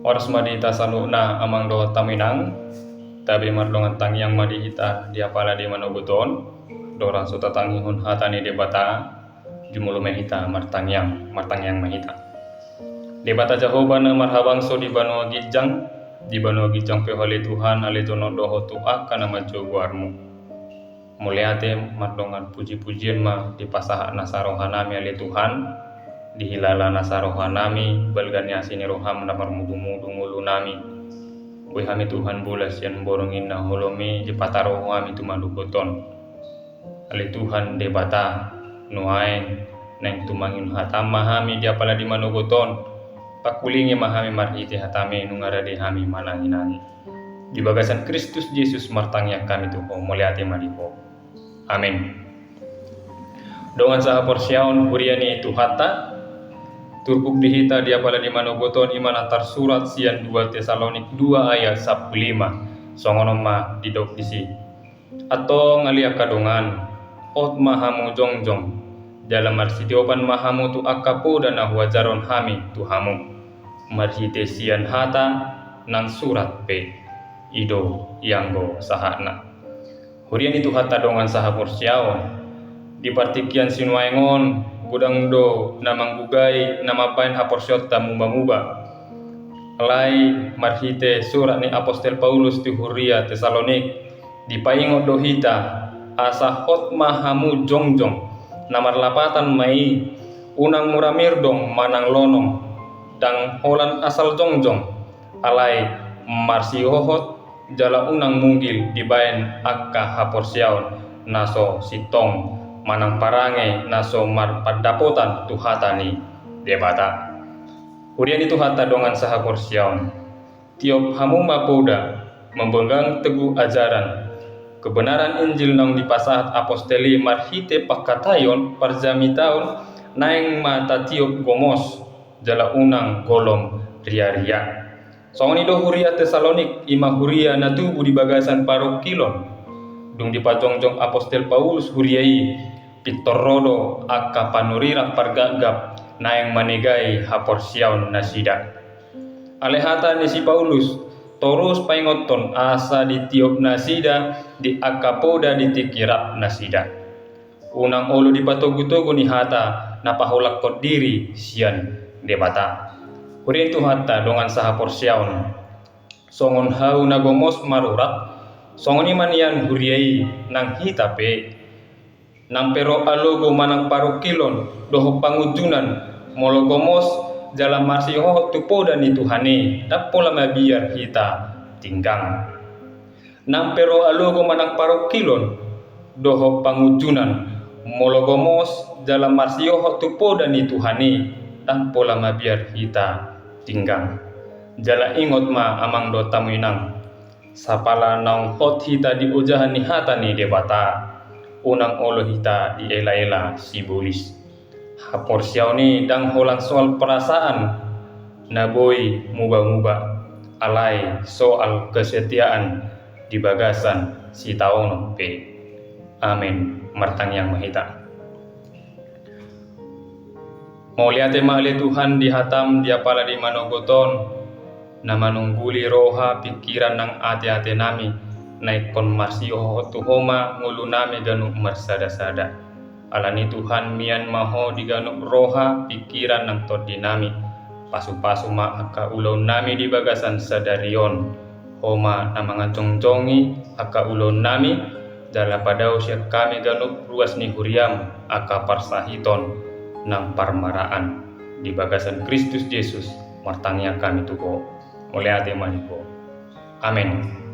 Oras madita saluna amang do taminang tabi marlongan tangyang madihita dia pala di manoguton dorang suta tangihun hatani debata jumulu mehita martangyang mahita debata Jehovah na marhabang so di banua gijang pehole Tuhan ale tono doho tuak kana majoguarmu muliate marlongan puji-pujian ma di pasaha nasarohanami ale Tuhan dihilala nasarohanami balganya sini roham na marmudu-mudu ngulu nami Wih hami Tuhan bulas yang borongin na holomi jepataro hami tumalukoton ali Tuhan debata nuaeng neng tumangin hatam mahami dia pala di manugoton pakulingi mahami marhiti hatame nungarade hami mananginangi di bagasan Kristus Yesus martangnya kami tuho muliate madipo amin. Dongan saha porsiaon huriani tuhata turpuk dihita dia pala di manogoton iman antar surat sian 2 Tesalonik 2 ayat 15 songonoma didok disi atau ngaliak kadongan ot mahamu jongjong dalam marsitiopan mahamu tu akapo dan wajaron hami tuhamu marhite sian hata nang surat pe ido yanggo sahana hurian itu hata dongan saha porsiaon di partikian sinuaengon gudang do namang gugai nama pain haporsiot tamu muba alai marhite surat ni apostel Paulus di Huria Tesalonik di paingot do hita asa hot mahamu jongjong namar lapatan mai unang muramir dong manang lonong dang holan asal jongjong alai marsiohot jala unang munggil di baen akka haporsiaon naso sitong manang parange naso marpadapotan tuhatani debata hurian itu hata dongan saha porsiaon tiop hamu mapoda membenggang teguh ajaran kebenaran Injil nang dipasahat aposteli marhite pakatayon parjamitaon naeng mata tiop gomos jala unang golong ria-ria songoni do Huria Tesalonik ima huria natubu di bagasan parokilon dung dipajongjong apostel Paulus huriai pitorodo akka panurirak pargagap naeng manegai haporsiaon nasida alehata ni si Paulus torus paingoton asa di tiop nasida di akapoda di tikirap nasida unang olo di patogu-togu ni hata napaholak kot diri sian debata hurian tu hata dongan saha porsiaon songon hau nagomos marurat songoni manian huriai nang hitape nang pero alogo manang parokilon doho pangujunan mologomos jalan marsiho tupoda ni Tuhane dapola mabiar hita tinggang nang pero alogo manang parokilon doho pangujunan mologomos jalan marsiho tupoda ni Tuhane dapola mabiar hita tinggang jala ingot ma amang do tamuinang sapala naung hot hita di ujahan ni hata ni debata unang olo hita di ela-ela sibulis haporsiaw ni dang holang soal perasaan naboy muba-muba alai soal kesetiaan di bagasan si taono pe amin martangyang mahita mauliate mahali Tuhan di hatam dia pala di manogoton na manungguli roha pikiran nang ate-ate nami naikon marsiho tuhoma ngulu nami ganuk marsada-sada alani Tuhan mian maho diganuk roha pikiran nang todi nami pasu-pasu ma akka ulo nami di bagasan sadarion homa na mga jongjongi akka ulo nami jala padao siya kami ganuk ruas ni huriam akka parsahiton nang parmaraan di bagasan Kristus Yesus martangnya kami tuko muliate manipo amin.